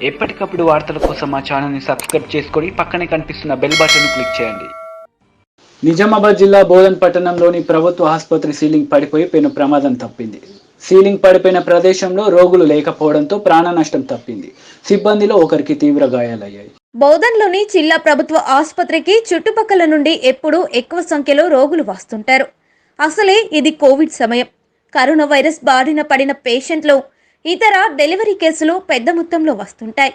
ఎప్పటికప్పుడు వార్తల కోసం మా ఛానల్ని సబ్స్క్రైబ్ చేసుకొని పక్కనే కనిపిస్తున్న బెల్ బటన్ క్లిక్ చేయండి. నిజామాబాద్ జిల్లా బోధన్ పట్టణంలోని ప్రభుత్వ ఆసుపత్రి సీలింగ్ పడిపోయి పెను ప్రమాదం తప్పింది. సీలింగ్ పడిపోయిన ప్రదేశంలో రోగులు లేకపోవడంతో ప్రాణ నష్టం తప్పింది. సిబ్బందిలో ఒకరికి తీవ్ర గాయాలయ్యాయి. బోధన్లోని జిల్లా ప్రభుత్వ ఆసుపత్రికి చుట్టుపక్కల నుండి ఎప్పుడూ ఎక్కువ సంఖ్యలో రోగులు వస్తుంటారు. అసలే ఇది కోవిడ్ సమయం. కరోనా వైరస్ బారిన పడిన పేషెంట్లు, ఇతర డెలివరీ కేసులు పెద్ద మొత్తంలో వస్తుంటాయి.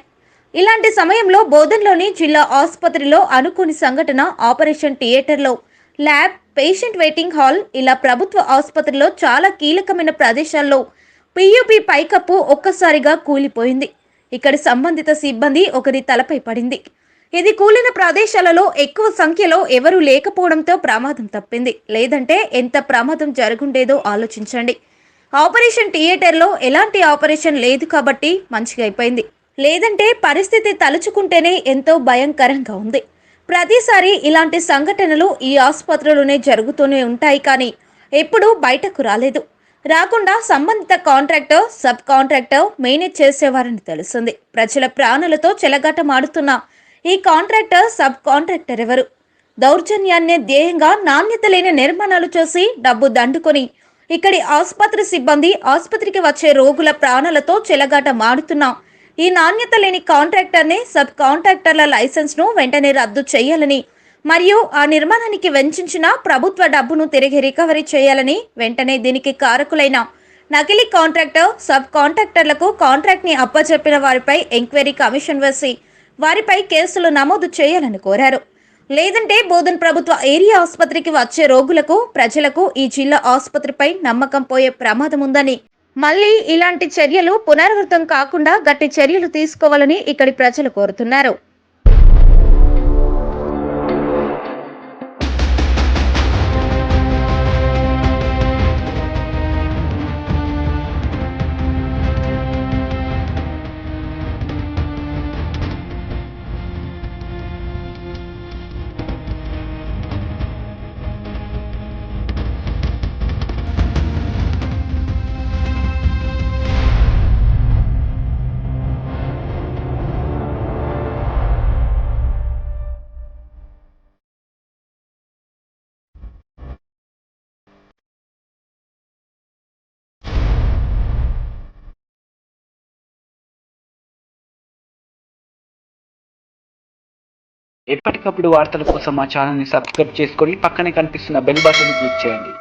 ఇలాంటి సమయంలో బోధన్లోని జిల్లా ఆసుపత్రిలో అనుకోని సంఘటన ఆపరేషన్ థియేటర్లో, ల్యాబ్, పేషెంట్ వెయిటింగ్ హాల్ ఇలా ప్రభుత్వ ఆసుపత్రిలో చాలా కీలకమైన ప్రదేశాల్లో పియుపి పైకప్పు ఒక్కసారిగా కూలిపోయింది. ఇక్కడి సంబంధిత సిబ్బంది ఒకరి తలపై పడింది. ఇది కూలిన ప్రదేశాలలో ఎక్కువ సంఖ్యలో ఎవరూ లేకపోవడంతో ప్రమాదం తప్పింది. లేదంటే ఎంత ప్రమాదం జరుగుండేదో ఆలోచించండి. ఆపరేషన్ థియేటర్లో ఎలాంటి ఆపరేషన్ లేదు కాబట్టి మంచిగా అయిపోయింది. లేదంటే పరిస్థితి తలుచుకుంటేనే ఎంతో భయంకరంగా ఉంది. ప్రతిసారి ఇలాంటి సంఘటనలు ఈ ఆసుపత్రిలోనే జరుగుతూనే ఉంటాయి, కానీ ఎప్పుడూ బయటకు రాలేదు. రాకుండా సంబంధిత కాంట్రాక్టర్, సబ్ కాంట్రాక్టర్ మేనేజ్ చేసేవారని తెలుస్తుంది. ప్రజల ప్రాణాలతో చెలగాటమాడుతున్న ఈ కాంట్రాక్టర్, సబ్ కాంట్రాక్టర్ ఎవరు? దౌర్జన్యాన్ని ధ్యేయంగా నాణ్యత లేని నిర్మాణాలు చేసి డబ్బు దండుకొని ఇక్కడి ఆసుపత్రి సిబ్బంది, ఆసుపత్రికి వచ్చే రోగుల ప్రాణాలతో చెలగాటమాడుతున్న ఈ నాణ్యత లేని కాంట్రాక్టర్ని, సబ్ కాంట్రాక్టర్ల లైసెన్స్ను వెంటనే రద్దు చేయాలని, మరియు ఆ నిర్మాణానికి వెచ్చించిన ప్రభుత్వ డబ్బును తిరిగి రికవరీ చేయాలని, వెంటనే దీనికి కారకులైన నకిలీ కాంట్రాక్టర్, సబ్ కాంట్రాక్టర్లకు కాంట్రాక్ట్ని అప్పచెప్పిన వారిపై ఎంక్వైరీ కమిషన్ వేసి వారిపై కేసులు నమోదు చేయాలని కోరారు. లేదంటే బోధన్ ప్రభుత్వ ఏరియా ఆసుపత్రికి వచ్చే రోగులకు, ప్రజలకు ఈ జిల్లా ఆసుపత్రిపై నమ్మకం పోయే ప్రమాదం ఉందని, మళ్ళీ ఇలాంటి చర్యలు పునరావృతం కాకుండా గట్టి చర్యలు తీసుకోవాలని ఇక్కడి ప్రజలు కోరుతున్నారు. ఎప్పటికప్పుడు వార్తల కోసం మా ఛానల్ని సబ్స్క్రైబ్ చేసుకొని పక్కనే కనిపిస్తున్న బెల్ బటన్ క్లిక్ చేయండి.